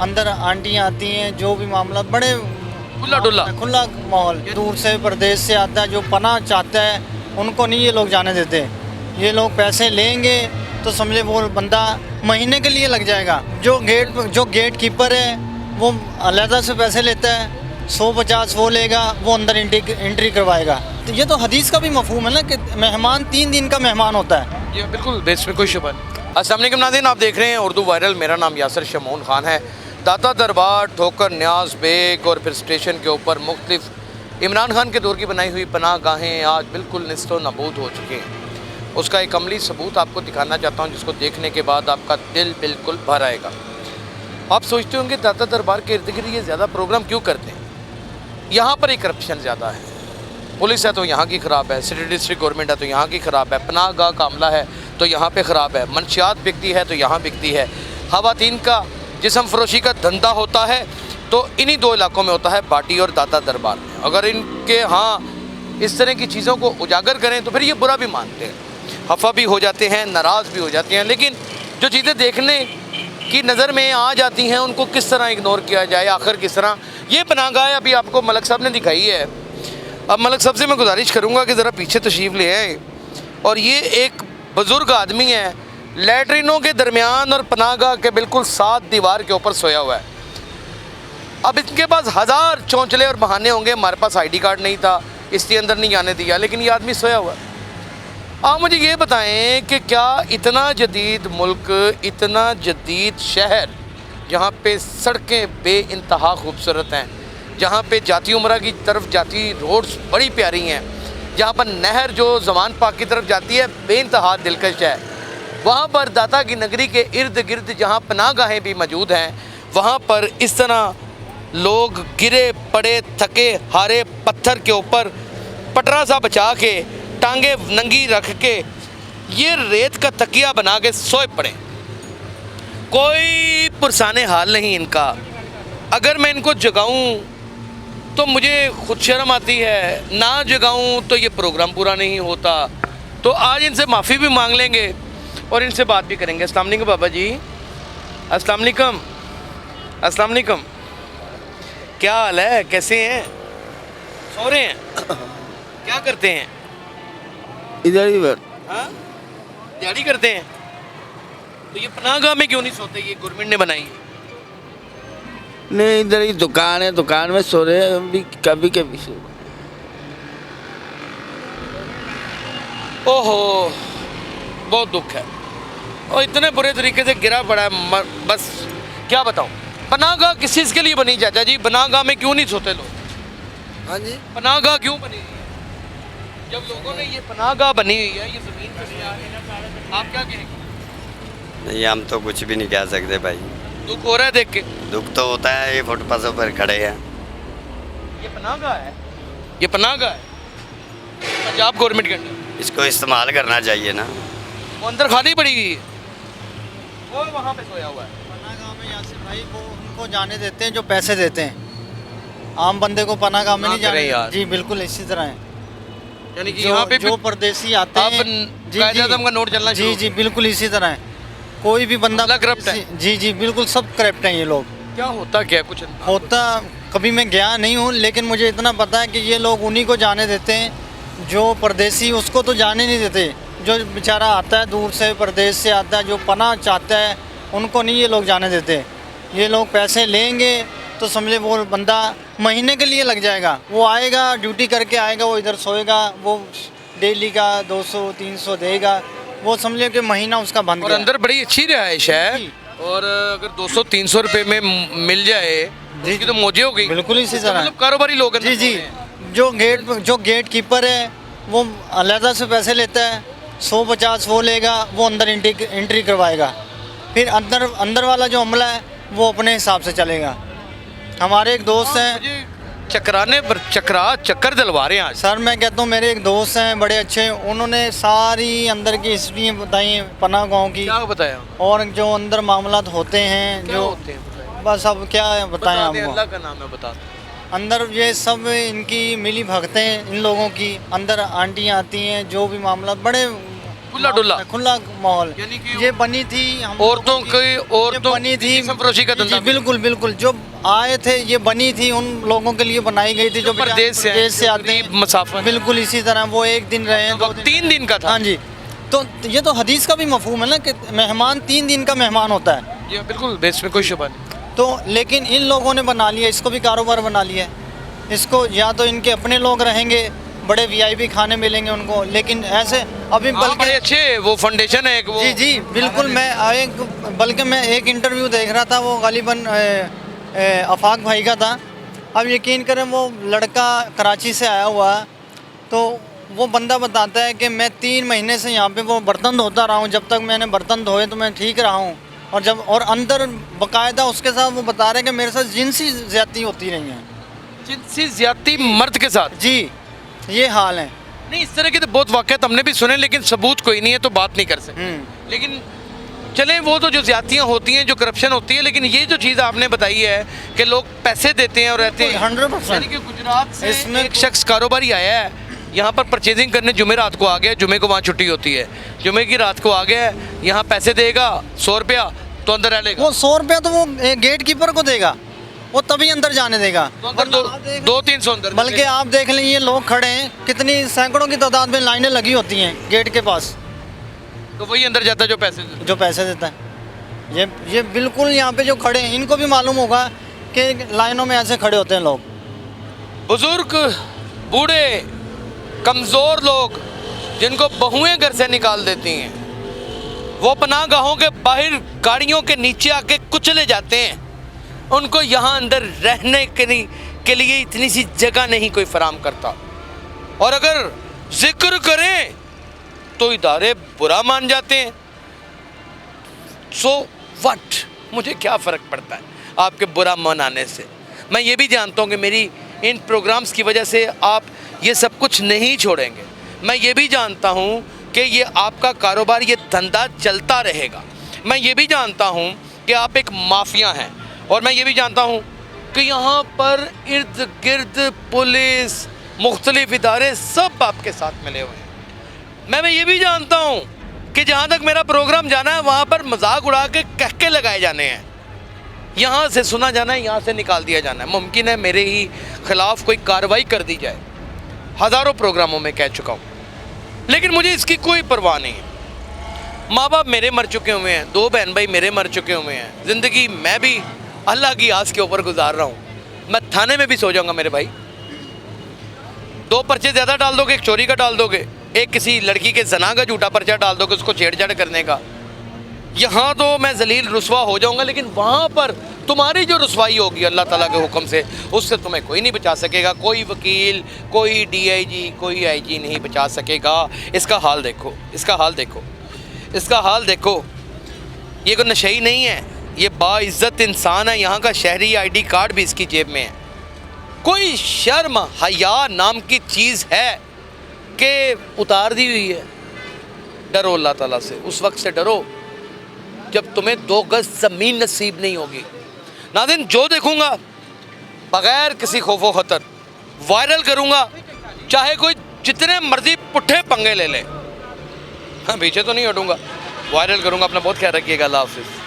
अंदर आंटियाँ आती हैं, जो भी मामला बड़े खुला डुल्ला। खुला माहौल, दूर से प्रदेश से आता है, जो पनाह चाहता है उनको नहीं ये लोग जाने देते। ये लोग पैसे लेंगे तो समझे वो बंदा महीने के लिए लग जाएगा। जो गेट कीपर है वो अलहदा से पैसे लेता है, 150 वो लेगा, वो अंदर एंट्री करवाएगा। तो ये तो हदीस का भी मफहूम है ना कि मेहमान 3 दिन का मेहमान होता है। ये बिल्कुल बेस में कोई शुबा नहीं। अस्सलाम वालेकुम नाज़रीन, आप देख रहे हैं उर्दू वायरल। मेरा नाम यासिर शमून खान है। दाता दरबार, ठोकर न्याज बेग और फिर स्टेशन के ऊपर मुख्तलिफ इमरान खान के दौर की बनाई हुई पनाह गाहें आज बिल्कुल निस्तो नबूद हो चुके हैं। उसका एक अमली सबूत आपको दिखाना चाहता हूँ, जिसको देखने के बाद आपका दिल बिल्कुल भर आएगा। आप सोचते होंगे दाता दरबार के इर्द गिर्द ये ज़्यादा प्रोग्राम क्यों करते हैं? यहाँ पर ही करप्शन ज़्यादा है। पुलिस है तो यहाँ की ख़राब है, सिटी डिस्ट्रिक्ट गवर्नमेंट है तो यहाँ की ख़राब है, पनाह गाह का अमला है तो यहाँ पे ख़राब है, मनशियात बिकती है तो यहाँ बिकती है, ख़वातीन का जिस्म फरोशी का धंधा होता है तो इन्हीं 2 इलाकों में होता है, बाटी और दाता दरबार में। अगर इनके यहाँ इस तरह की चीज़ों को उजागर करें तो फिर ये बुरा भी मानते हैं, खफा भी हो जाते हैं, नाराज़ भी हो जाते हैं। लेकिन जो चीज़ें देखने की नज़र में आ जाती हैं उनको किस तरह इग्नोर किया जाए, आखिर किस तरह। ये पनाहगाह अभी आपको मलक साहब ने दिखाई है। अब मलक साहब से मैं गुजारिश करूँगा कि ज़रा पीछे तशरीफ़ ले आएँ। और ये एक बुज़ुर्ग आदमी है, लैट्रिनों के दरमियान और पनाहगाह के बिल्कुल साथ दीवार के ऊपर सोया हुआ है। अब इनके पास 1000 चौंचले और बहाने होंगे, हमारे पास ID कार्ड नहीं था इसलिए अंदर नहीं आने दिया, लेकिन ये आदमी सोया हुआ है। आप मुझे ये बताएं कि क्या इतना जदीद मुल्क, इतना जदीद शहर, जहाँ पे सड़कें बेइंतहा खूबसूरत हैं, जहाँ पे जाती उमरा की तरफ जाती रोड्स बड़ी प्यारी हैं, जहाँ पर नहर जो ज़मान पाक की तरफ जाती है बेइंतहा दिलकश है, वहाँ पर दाता की नगरी के इर्द गिर्द जहाँ पनाहगाहें भी मौजूद हैं, वहाँ पर इस तरह लोग गिरे पड़े थके हारे पत्थर के ऊपर पटरा सा बचा के, टांगे नंगी रख के, ये रेत का तकिया बना के सोए पड़े। कोई पुरसाने हाल नहीं इनका। अगर मैं इनको जगाऊं तो मुझे खुद शर्म आती है, ना जगाऊं तो ये प्रोग्राम पूरा नहीं होता। तो आज इनसे माफ़ी भी मांग लेंगे और इनसे बात भी करेंगे। अस्सलाम वालेकुम बाबा जी। अस्सलाम वालेकुम। अस्सलाम वालेकुम। क्या हाल है, कैसे हैं? सो रहे हैं? क्या करते हैं? इधर ही बैठ। हाँ, दिहाड़ी करते हैं। तो ये पनाहगाह में क्यों नहीं सोते? ये गवर्नमेंट ने बनाई है। नहीं, इधर ही दुकान है, दुकान में सो रहे हैं अभी, कभी कभी सो। ओहो, बहुत दुख है और इतने बुरे तरीके से गिरा पड़ा है। बस क्या बताऊं, पनाहगाह किस चीज़ के लिए बनी चाचा जी? पनाहगाह में क्यों नहीं सोते लोग? हाँ जी, पनाहगाह क्यों बनी है? जब लोगों ने ये पनाहगाह बनी हुई है, ये ज़मीन पे लिया है, आप क्या कहेंगे? नहीं, हम तो कुछ भी नहीं कह सकते भाई। दुख हो रहा है देख के। दुख तो होता है, ये फुटपाथों पर खड़े हैं। ये पनाहगाह है, ये पनाहगाह है पंजाब गवर्नमेंट के अंदर। इसको इस्तेमाल करना चाहिए ना। वो अंदर खाली पड़ी हुई है, वो वहाँ पे सोया हुआ है। पनाहगाह में यासिर भाई वो उनको जाने देते हैं जो पैसे देते हैं, आम बंदे को पनाहगाह में ना नहीं जाने करें यार। जी बिल्कुल इसी तरह है। यानी कि यहाँ पे जो परदेसी आते अब हैं कायदे-आज़म का नोट चलना शुरू जी हो जी बिल्कुल इसी तरह है। कोई भी बंदा मतलब करप्ट है। जी जी बिल्कुल सब करप्ट हैं ये लोग। क्या होता क्या कुछ होता कभी मैं गया नहीं हूँ, लेकिन मुझे इतना पता है कि ये लोग उन्हीं को जाने देते हैं जो परदेसी, उसको तो जाने नहीं देते। जो बेचारा आता है दूर से प्रदेश से आता है, जो पनाह चाहता है उनको नहीं ये लोग जाने देते। ये लोग पैसे लेंगे तो समझे वो बंदा महीने के लिए लग जाएगा। वो आएगा, ड्यूटी करके आएगा, वो इधर सोएगा, वो डेली का 200-300 देगा, वो समझे कि महीना उसका बंद और गया। अंदर बड़ी अच्छी रिहाइश है जी। और अगर 200-300 रुपए में मिल जाए जी, उसकी तो मौजे हो गई। बिल्कुल इसी उसका तरह मतलब कारोबारी लोग अंदर जी जी। सोते हैं। जो गेट कीपर है वो अलहदा से पैसे लेता है, 150 वो लेगा, वो अंदर एंट्री करवाएगा। फिर अंदर वाला जो अमला है वो अपने हिसाब से चलेगा। हमारे एक दोस्त हैं मुझे चक्राने पर चक्कर दिलवा रहे हैं आज। सर, मैं कहता हूँ मेरे एक दोस्त हैं बड़े अच्छे, उन्होंने सारी अंदर की हिस्ट्री बताई हैं पनाह गाँव की, क्या बताया? और जो अंदर मामलात होते हैं क्या जो होते हैं बताएं? बस अब क्या बताएं बता दें, आपको। अल्लाह का नाम है, बता दें। अंदर ये सब इनकी मिली भगतें इन लोगों की, अंदर आंटियाँ आती हैं, जो भी मामला बड़े खुला डुल्ला खुला माहौल। यानी कि ये बनी थी औरतों की औरतों बनी थी जिस्म फरोशी का धंधा जी, बिल्कुल बिल्कुल। जो आए थे ये बनी थी उन लोगों के लिए बनाई गई थी जो प्रदेश से आते हैं। मुसाफिर बिल्कुल इसी तरह वो एक दिन रहे हैं, 2 दिन। 3 दिन का था। हाँ जी, तो ये तो हदीस का भी मफहूम है ना कि मेहमान 3 दिन का मेहमान होता है। ये बिल्कुल बेस में कोई शुबा नहीं। तो लेकिन इन लोगों ने बना लिया, इसको भी कारोबार बना लिया है। इसको या तो इनके अपने लोग रहेंगे, बड़े वीआईपी खाने मिलेंगे उनको, लेकिन ऐसे अभी बल्कि बल्कि अच्छे वो फाउंडेशन है एक वो जी जी बिल्कुल। बल्कि मैं एक इंटरव्यू देख रहा था, वो गालिबन आफाक भाई का था। अब यकीन करें वो लड़का कराची से आया हुआ है, तो वो बंदा बताता है कि मैं 3 महीने से यहाँ पे वो बर्तन धोता रहा हूँ, जब तक मैंने बर्तन धोए तो मैं ठीक रहा हूँ। और अंदर बाकायदा उसके साथ वो बता रहे हैं कि मेरे साथ जिनसी ज़्यादती होती रही है। जिनसी ज्यादती मर्द के साथ? जी, ये हाल है। नहीं, इस तरह के तो बहुत वाक़यात हमने भी सुने, लेकिन सबूत कोई नहीं है तो बात नहीं कर सकते। लेकिन चलें, वो तो जो ज़्यादतियाँ होती हैं, जो करप्शन होती है, लेकिन ये जो चीज़ आपने बताई है कि लोग पैसे देते हैं और रहते हैं 100%। यानी कि गुजरात से इसमें एक शख्स कारोबारी आया है यहाँ पर परचेजिंग करने, जुमे रात को आ गया, जुमे को वहाँ छुट्टी होती है, जुमे की रात को आ गया है, यहाँ पैसे देगा 100 रुपया तो अंदर रह लेगा। वो 100 रुपया तो वो गेट कीपर को देगा, वो तभी अंदर जाने देगा। तो अंदर 200-300 अंदर। बल्कि आप देख लें, ये लोग खड़े हैं, कितनी सैकड़ों की तादाद में लाइनें लगी होती हैं गेट के पास, तो वही अंदर जाता है जो पैसे देता है। ये बिल्कुल यहाँ पे जो खड़े हैं इनको भी मालूम होगा कि लाइनों में ऐसे खड़े होते हैं लोग। बुजुर्ग, बूढ़े, कमज़ोर लोग जिनको बहुएं घर से निकाल देती हैं, वो पनाहगाहों के बाहर गाड़ियों के नीचे आके कुचले जाते हैं, उनको यहाँ अंदर रहने के लिए इतनी सी जगह नहीं कोई फराम करता। और अगर जिक्र करें तो इदारे बुरा मान जाते हैं। सो व्हाट, मुझे क्या फ़र्क पड़ता है आपके बुरा मनाने से। मैं ये भी जानता हूँ कि मेरी इन प्रोग्राम्स की वजह से आप ये सब कुछ नहीं छोड़ेंगे। मैं ये भी जानता हूँ कि ये आपका कारोबार, ये धंधा चलता रहेगा। मैं ये भी जानता हूँ कि आप एक माफिया हैं, और मैं ये भी जानता हूँ कि यहाँ पर इर्द गिर्द पुलिस, मुख्तलिफ इदारे सब आपके साथ मिले हुए हैं। मैं ये भी जानता हूँ कि जहाँ तक मेरा प्रोग्राम जाना है वहाँ पर मजाक उड़ा के कहके लगाए जाने हैं, यहाँ से सुना जाना है, यहाँ से निकाल दिया जाना है। मुमकिन है मेरे ही ख़िलाफ़ कोई कार्रवाई कर दी जाए, हज़ारों प्रोग्रामों में कह चुका हूँ, लेकिन मुझे इसकी कोई परवाह नहीं है। माँ बाप मेरे मर चुके हुए हैं, 2 बहन भाई मेरे मर चुके हुए हैं, ज़िंदगी मैं भी अल्लाह की आस के ऊपर गुजार रहा हूँ। मैं थाने में भी सो जाऊँगा मेरे भाई। 2 पर्चे ज़्यादा डाल दोगे, एक चोरी का डाल दोगे, एक किसी लड़की के जना का झूठा पर्चा डाल दोगे, उसको छेड़छाड़ करने का। यहाँ तो मैं जलील रुसवा हो जाऊँगा, लेकिन वहाँ पर तुम्हारी जो रुसवाई होगी अल्लाह ताला के हुक्म से, उससे तुम्हें कोई नहीं बचा सकेगा। कोई वकील, कोई डीआईजी, कोई आईजी नहीं बचा सकेगा। इसका हाल देखो, इसका हाल देखो, इसका हाल देखो। ये कोई नशई नहीं है, ये बाइज़्ज़त इंसान है। यहाँ का शहरी आईडी कार्ड भी इसकी जेब में है। कोई शर्म हया नाम की चीज़ है कि उतार दी हुई है। डरो अल्लाह ताला से, उस वक्त से डरो जब तुम्हें 2 गज ज़मीन नसीब नहीं होगी। नाज़रीन, जो देखूंगा बग़ैर किसी खौफो ख़तर वायरल करूंगा, चाहे कोई जितने मर्जी पुट्ठे पंगे ले ले। हाँ, पीछे तो नहीं हटूंगा, वायरल करूंगा। अपना बहुत ख्याल रखिएगा। अल्लाह हाफ़िज़।